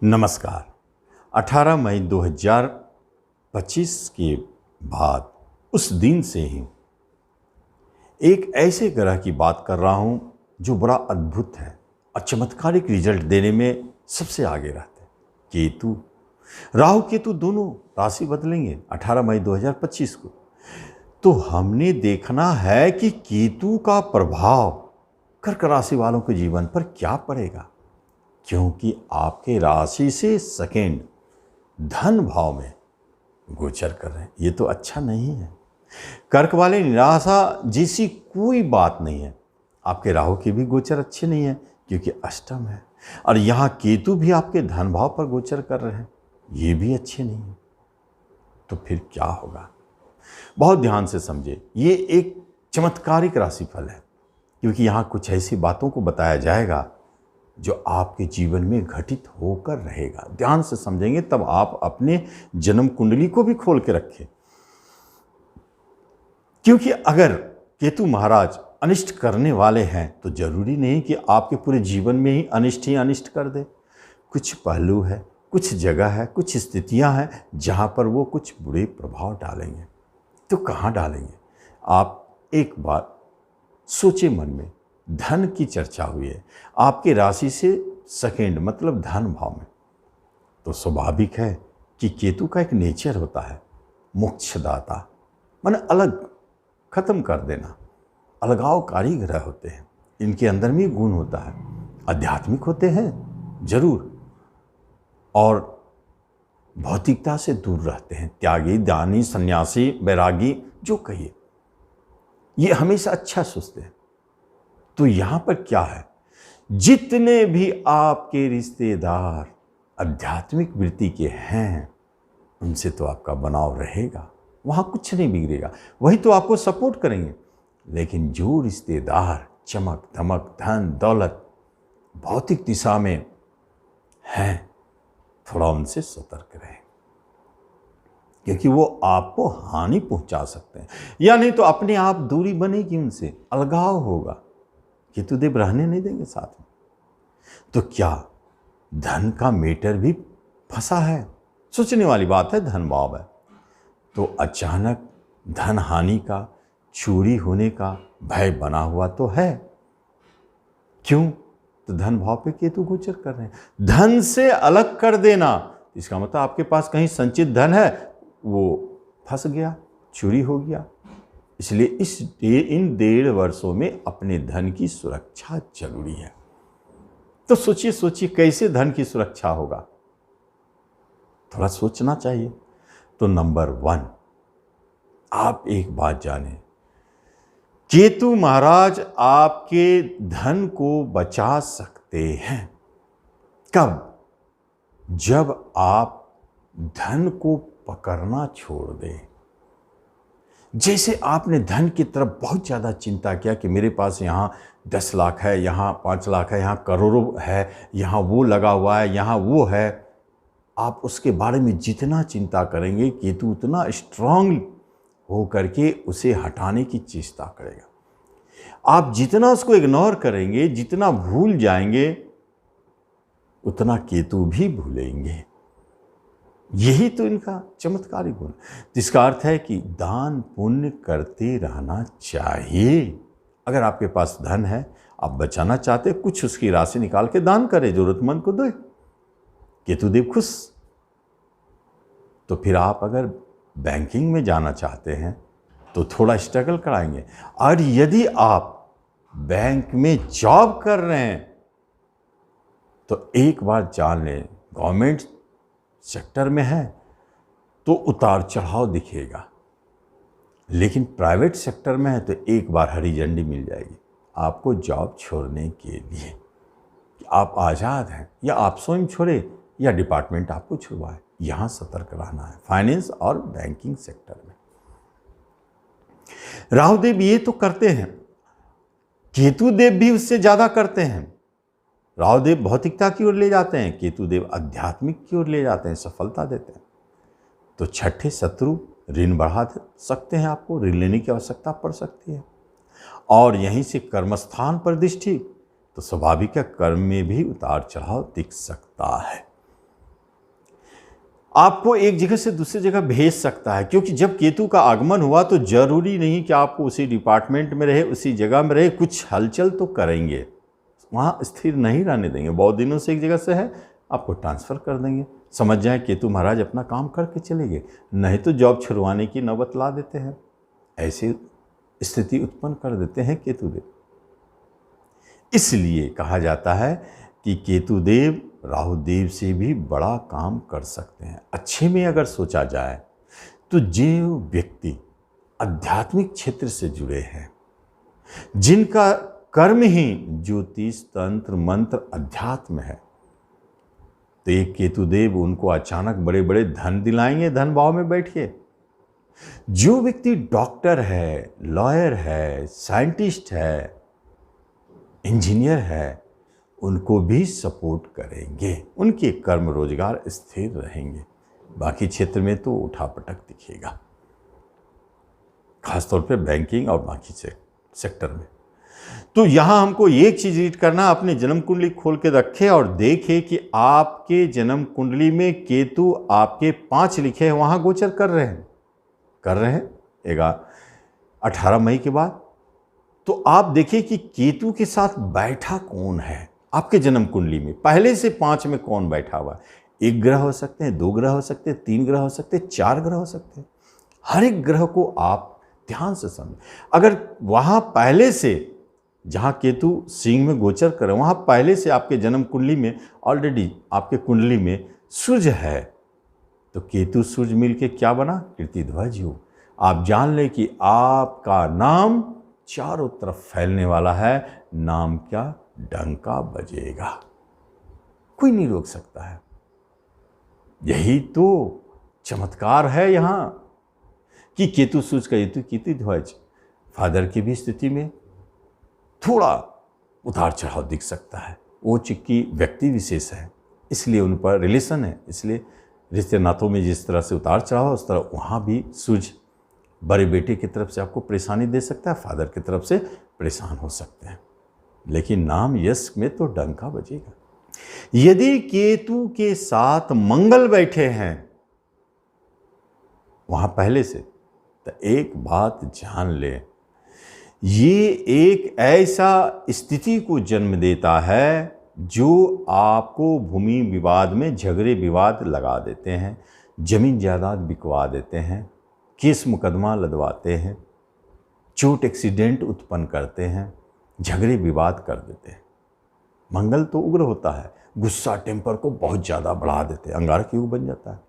नमस्कार। 18 मई 2025 के बाद उस दिन से ही एक ऐसे ग्रह की बात कर रहा हूं जो बड़ा अद्भुत है और चमत्कारिक रिजल्ट देने में सबसे आगे रहते हैं। केतु, राहु केतु दोनों राशि बदलेंगे 18 मई 2025 को। तो हमने देखना है कि केतु का प्रभाव कर्क राशि वालों के जीवन पर क्या पड़ेगा, क्योंकि आपके राशि से सेकेंड धन भाव में गोचर कर रहे हैं। ये तो अच्छा नहीं है। कर्क वाले निराशा जैसी कोई बात नहीं है। आपके राहु के भी गोचर अच्छे नहीं है क्योंकि अष्टम है, और यहाँ केतु भी आपके धन भाव पर गोचर कर रहे हैं, ये भी अच्छे नहीं है। तो फिर क्या होगा, बहुत ध्यान से समझे। ये एक चमत्कारिक राशिफल है क्योंकि यहाँ कुछ ऐसी बातों को बताया जाएगा जो आपके जीवन में घटित होकर रहेगा। ध्यान से समझेंगे तब आप अपने जन्म कुंडली को भी खोल के रखें, क्योंकि अगर केतु महाराज अनिष्ट करने वाले हैं तो जरूरी नहीं कि आपके पूरे जीवन में ही अनिष्ट कर दे। कुछ पहलू है, कुछ जगह है, कुछ स्थितियां हैं जहां पर वो कुछ बुरे प्रभाव डालेंगे। तो कहाँ डालेंगे, आप एक बार सोचे मन में। धन की चर्चा हुई है आपके राशि से सेकेंड मतलब धन भाव में, तो स्वाभाविक है कि केतु का एक नेचर होता है मोक्षदाता, माने अलग, खत्म कर देना। अलगावकारी ग्रह होते हैं, इनके अंदर में गुण होता है, आध्यात्मिक होते हैं जरूर, और भौतिकता से दूर रहते हैं। त्यागी, दानी, सन्यासी, बैरागी, जो कहिए, ये हमेशा अच्छा सोचते हैं। तो यहां पर क्या है, जितने भी आपके रिश्तेदार आध्यात्मिक वृत्ति के हैं उनसे तो आपका बनाव रहेगा, वहां कुछ नहीं बिगड़ेगा, वही तो आपको सपोर्ट करेंगे। लेकिन जो रिश्तेदार चमक धमक, धन दौलत, भौतिक दिशा में हैं, थोड़ा उनसे सतर्क रहें, क्योंकि वो आपको हानि पहुंचा सकते हैं। या नहीं तो अपने आप दूरी बनेगी उनसे, अलगाव होगा, केतुदेव रहने नहीं देंगे साथ में। तो क्या धन का मेटर भी फंसा है? सोचने वाली बात है। धन भाव है तो अचानक धन हानि का, चोरी होने का भय बना हुआ तो है। क्यों? तो धन भाव पे केतु गोचर कर रहे हैं। धन से अलग कर देना, इसका मतलब आपके पास कहीं संचित धन है, वो फंस गया, चोरी हो गया। इसलिए इन 1.5 वर्षों में अपने धन की सुरक्षा जरूरी है। तो सोचिए कैसे धन की सुरक्षा होगा, थोड़ा सोचना चाहिए। तो नंबर 1, आप एक बात जानें, केतु महाराज आपके धन को बचा सकते हैं। कब? जब आप धन को पकड़ना छोड़ दें। जैसे आपने धन की तरफ बहुत ज़्यादा चिंता किया कि मेरे पास यहाँ 10 लाख है, यहाँ 5 लाख है, यहाँ करोड़ों है, यहाँ वो लगा हुआ है, यहाँ वो है। आप उसके बारे में जितना चिंता करेंगे, केतु उतना स्ट्रांग हो करके उसे हटाने की चेष्टा करेगा। आप जितना उसको इग्नोर करेंगे, जितना भूल जाएंगे, उतना केतु भी भूलेंगे। यही तो इनका चमत्कारिक गुण। जिसका अर्थ है कि दान पुण्य करते रहना चाहिए। अगर आपके पास धन है, आप बचाना चाहते, कुछ उसकी राशि निकाल के दान करें, जरूरतमंद को दे, केतुदेव खुश। तो फिर आप अगर बैंकिंग में जाना चाहते हैं तो थोड़ा स्ट्रगल कराएंगे। और यदि आप बैंक में जॉब कर रहे हैं तो एक बार जान लें, गवर्नमेंट सेक्टर में है तो उतार चढ़ाव दिखेगा, लेकिन प्राइवेट सेक्टर में है तो एक बार हरी झंडी मिल जाएगी आपको जॉब छोड़ने के लिए। आप आज़ाद हैं, या आप स्वयं छोड़े या डिपार्टमेंट आपको छुड़वाए। यहाँ सतर्क रहना है फाइनेंस और बैंकिंग सेक्टर में। राहुदेव ये तो करते हैं, केतुदेव भी उससे ज़्यादा करते हैं। राहुदेव भौतिकता की ओर ले जाते हैं, केतुदेव आध्यात्मिक की ओर ले जाते हैं, सफलता देते हैं। तो छठे शत्रु ऋण बढ़ा सकते हैं, आपको ऋण लेने की आवश्यकता पड़ सकती है। और यहीं से कर्मस्थान पर दृष्टि, तो स्वाभाविक है कर्म में भी उतार चढ़ाव दिख सकता है। आपको एक जगह से दूसरी जगह भेज सकता है, क्योंकि जब केतु का आगमन हुआ तो जरूरी नहीं कि आपको उसी डिपार्टमेंट में रहे, उसी जगह में रहे, कुछ हलचल तो करेंगे, वहाँ स्थिर नहीं रहने देंगे। बहुत दिनों से एक जगह से है, आपको ट्रांसफ़र कर देंगे। समझ जाए केतु महाराज अपना काम करके चले गए, नहीं तो जॉब छुड़वाने की नौबत ला देते हैं, ऐसी स्थिति उत्पन्न कर देते हैं केतु देव। इसलिए कहा जाता है कि केतु देव राहु देव से भी बड़ा काम कर सकते हैं। अच्छे में अगर सोचा जाए तो जो व्यक्ति आध्यात्मिक क्षेत्र से जुड़े हैं, जिनका कर्म ही ज्योतिष तंत्र मंत्र अध्यात्म है, तो ये केतु देव उनको अचानक बड़े बड़े धन दिलाएंगे, धन भाव में बैठिए। जो व्यक्ति डॉक्टर है, लॉयर है, साइंटिस्ट है, इंजीनियर है, उनको भी सपोर्ट करेंगे, उनके कर्म रोजगार स्थिर रहेंगे। बाकी क्षेत्र में तो उठापटक दिखेगा, खासतौर पे बैंकिंग और बाकी सेक्टर में। तो यहाँ हमको एक चीज रीड करना, अपनी जन्म कुंडली खोल के रखे और देखे कि आपके जन्म कुंडली में केतु आपके 5 लिखे हैं, वहां गोचर कर रहे हैं 18 मई के बाद। तो आप देखिए कि केतु के साथ बैठा कौन है आपके जन्म कुंडली में, पहले से 5 में कौन बैठा हुआ है। 1 ग्रह हो सकते हैं, 2 ग्रह हो सकते हैं, 3 ग्रह हो सकते हैं, 4 ग्रह हो सकते हैं। हर एक ग्रह को आप ध्यान से समझें। अगर वहां पहले से, जहां केतु सिंह में गोचर करे, वहां पहले से आपके जन्म कुंडली में ऑलरेडी आपके कुंडली में सूर्य है, तो केतु सूर्य मिलके क्या बना, कीर्तिध्वज योग। आप जान लें कि आपका नाम चारों तरफ फैलने वाला है। नाम क्या, डंका बजेगा, कोई नहीं रोक सकता है। यही तो चमत्कार है यहां कि केतु सूर्य का हेतु कीर्तिध्वज। फादर की भी स्थिति में थोड़ा उतार चढ़ाव दिख सकता है, वो चिक्की व्यक्ति विशेष है, इसलिए उन पर रिलेशन है, इसलिए रिश्ते नातों में जिस तरह से उतार चढ़ाव है उस तरह वहाँ भी सूर्य बड़े बेटे की तरफ से आपको परेशानी दे सकता है, फादर की तरफ से परेशान हो सकते हैं। लेकिन नाम यश में तो डंका बजेगा। यदि केतु के साथ मंगल बैठे हैं वहां पहले से, तो एक बात जान ले, ये एक ऐसा स्थिति को जन्म देता है जो आपको भूमि विवाद में झगड़े विवाद लगा देते हैं, जमीन जायदाद बिकवा देते हैं, केस मुकदमा लदवाते हैं, चोट एक्सीडेंट उत्पन्न करते हैं, झगड़े विवाद कर देते हैं। मंगल तो उग्र होता है, गुस्सा टेम्पर को बहुत ज़्यादा बढ़ा देते हैं, अंगारक युग बन जाता है।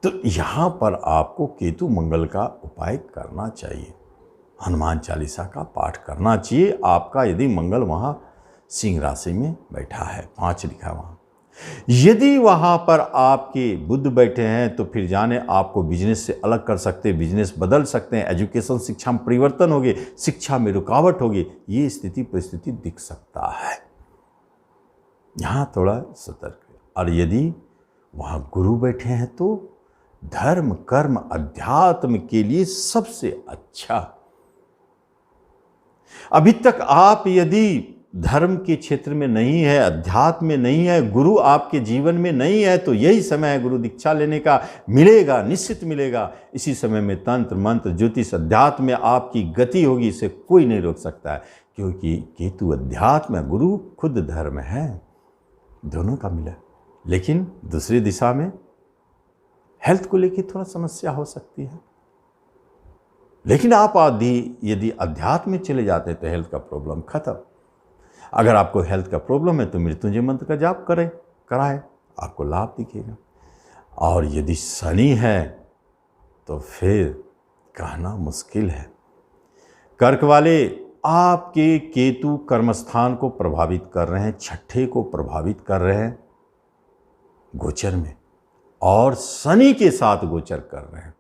तो यहाँ पर आपको केतु मंगल का उपाय करना चाहिए, हनुमान चालीसा का पाठ करना चाहिए आपका, यदि मंगल वहाँ सिंह राशि में बैठा है, 5 लिखा वहाँ। यदि वहाँ पर आपके बुध बैठे हैं तो फिर जाने आपको बिजनेस से अलग कर सकते हैं, बिजनेस बदल सकते हैं, एजुकेशन शिक्षा में परिवर्तन होगी, शिक्षा में रुकावट होगी, ये स्थिति परिस्थिति दिख सकता है। यहाँ थोड़ा सतर्क है। और यदि वहाँ गुरु बैठे हैं तो धर्म कर्म अध्यात्म के लिए सबसे अच्छा। अभी तक आप यदि धर्म के क्षेत्र में नहीं है, अध्यात्म में नहीं है, गुरु आपके जीवन में नहीं है, तो यही समय है गुरु दीक्षा लेने का। मिलेगा, निश्चित मिलेगा। इसी समय में तंत्र मंत्र ज्योतिष अध्यात्म में आपकी गति होगी, इसे कोई नहीं रोक सकता है, क्योंकि केतु अध्यात्म है, गुरु खुद धर्म है, दोनों का मिला। लेकिन दूसरी दिशा में हेल्थ को लेकर थोड़ा समस्या हो सकती है। लेकिन आप यदि अध्यात्म में चले जाते हैं तो हेल्थ का प्रॉब्लम खत्म। अगर आपको हेल्थ का प्रॉब्लम है तो मृत्युंजय मंत्र का जाप कराए, आपको लाभ दिखेगा। और यदि शनि है तो फिर कहना मुश्किल है। कर्क वाले, आपके केतु कर्मस्थान को प्रभावित कर रहे हैं, छठे को प्रभावित कर रहे हैं गोचर में, और शनि के साथ गोचर कर रहे हैं।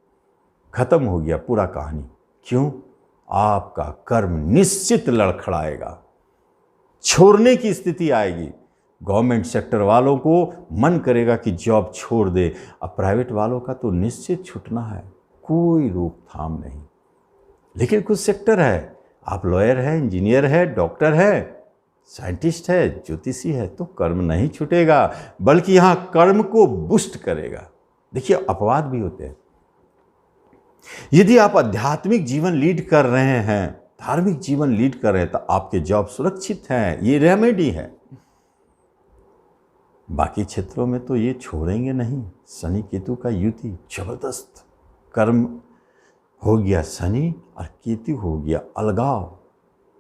खत्म हो गया पूरा कहानी। क्यों? आपका कर्म निश्चित लड़खड़ाएगा, छोड़ने की स्थिति आएगी। गवर्नमेंट सेक्टर वालों को मन करेगा कि जॉब छोड़ दे, अब प्राइवेट वालों का तो निश्चित छूटना है, कोई रोकथाम नहीं। लेकिन कुछ सेक्टर है, आप लॉयर है, इंजीनियर है, डॉक्टर है, साइंटिस्ट है, ज्योतिषी है, तो कर्म नहीं छूटेगा, बल्कि यहाँ कर्म को बूस्ट करेगा। देखिए, अपवाद भी होते हैं। यदि आप आध्यात्मिक जीवन लीड कर रहे हैं, धार्मिक जीवन लीड कर रहे हैं, तो आपके जॉब सुरक्षित हैं, ये रेमेडी है। बाकी क्षेत्रों में तो ये छोड़ेंगे नहीं। शनि केतु का युति जबरदस्त, कर्म हो गया शनि और केतु हो गया अलगाव,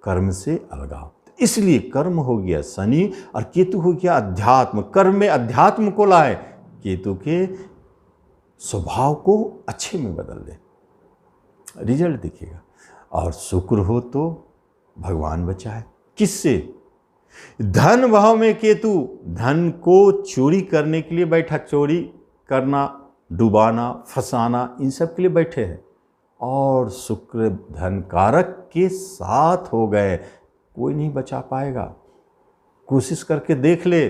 कर्म से अलगाव। इसलिए कर्म हो गया शनि और केतु हो गया अध्यात्म। कर्म में अध्यात्म को लाए, केतु के स्वभाव को अच्छे में बदल दे, रिजल्ट दिखेगा। और शुक्र हो तो भगवान बचाए, किससे? धन भाव में केतु धन को चोरी करने के लिए बैठा, चोरी करना, डुबाना, फंसाना, इन सब के लिए बैठे हैं। और शुक्र धन कारक के साथ हो गए, कोई नहीं बचा पाएगा। कोशिश करके देख ले,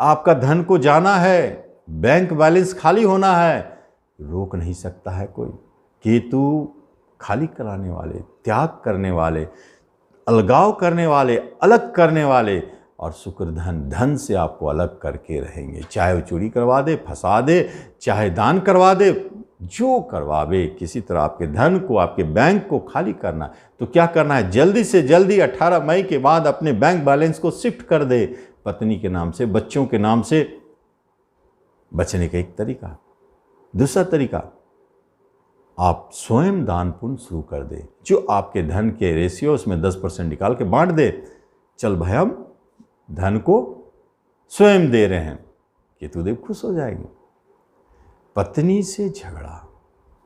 आपका धन को जाना है, बैंक बैलेंस खाली होना है, रोक नहीं सकता है कोई। केतु खाली कराने वाले, त्याग करने वाले, अलगाव करने वाले, अलग करने वाले, और शुक्र धन से आपको अलग करके रहेंगे। चाहे वो चोरी करवा दे, फंसा दे, चाहे दान करवा दे, जो करवावे, किसी तरह आपके धन को, आपके बैंक को खाली करना। तो क्या करना है? जल्दी से जल्दी 18 मई के बाद अपने बैंक बैलेंस को शिफ्ट कर दे, पत्नी के नाम से, बच्चों के नाम से। बचने का एक तरीका। दूसरा तरीका, आप स्वयं दान पुण्य शुरू कर दे। जो आपके धन के रेशियो, उसमें 10% निकाल के बांट दे। चल भाई, हम धन को स्वयं दे रहे हैं। केतुदेव खुश हो जाएंगे। पत्नी से झगड़ा,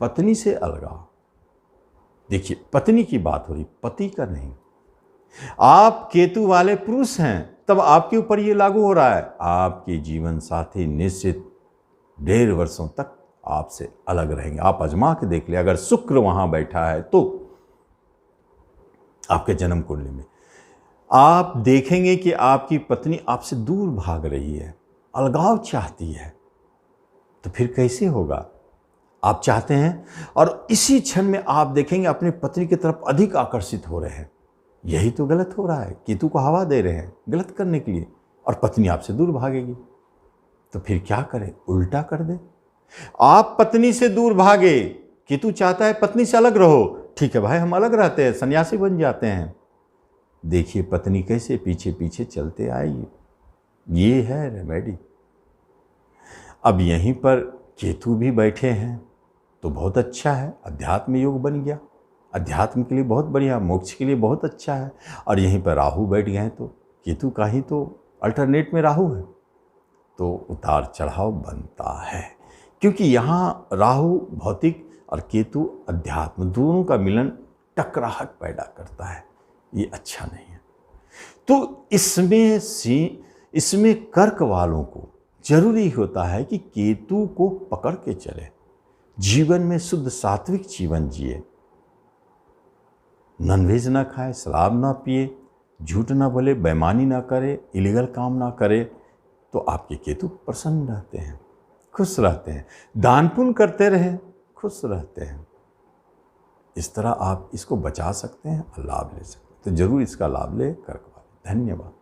पत्नी से अलगाव। देखिए, पत्नी की बात हो रही, पति का नहीं। आप केतु वाले पुरुष हैं, तब आपके ऊपर ये लागू हो रहा है। आपके जीवन साथी निश्चित 1.5 वर्षों तक आपसे अलग रहेंगे। आप आजमा के देख ले, अगर शुक्र वहां बैठा है तो आपके जन्म कुंडली में आप देखेंगे कि आपकी पत्नी आपसे दूर भाग रही है, अलगाव चाहती है। तो फिर कैसे होगा? आप चाहते हैं और इसी क्षण में आप देखेंगे अपनी पत्नी की तरफ अधिक आकर्षित हो रहे हैं। यही तो गलत हो रहा है। केतु को हवा दे रहे हैं गलत करने के लिए, और पत्नी आपसे दूर भागेगी। तो फिर क्या करें? उल्टा कर दे। आप पत्नी से दूर भागे, केतु चाहता है पत्नी से अलग रहो। ठीक है भाई, हम अलग रहते हैं, सन्यासी बन जाते हैं। देखिए पत्नी कैसे पीछे पीछे चलते आएगी। ये है रेमेडी। अब यहीं पर केतु भी बैठे हैं तो बहुत अच्छा है, अध्यात्म योग बन गया। अध्यात्म के लिए बहुत बढ़िया, मोक्ष के लिए बहुत अच्छा है। और यहीं पर राहु बैठ गए हैं तो केतु का ही तो अल्टरनेट में राहु है, तो उतार चढ़ाव बनता है। क्योंकि यहाँ राहु भौतिक और केतु अध्यात्म, दोनों का मिलन टकराहट पैदा करता है। ये अच्छा नहीं है। तो इसमें कर्क वालों को जरूरी होता है कि केतु को पकड़ के चले, जीवन में शुद्ध सात्विक जीवन जिए, नॉनवेज ना खाए, शराब ना पिए, झूठ ना बोले, बेईमानी ना करे, इलीगल काम ना करे, तो आपके केतु प्रसन्न रहते हैं, खुश रहते हैं। दान पुण्य करते रहें, खुश रहते हैं। इस तरह आप इसको बचा सकते हैं और लाभ ले सकते हैं। तो जरूर इसका लाभ ले कर्क वाले। धन्यवाद।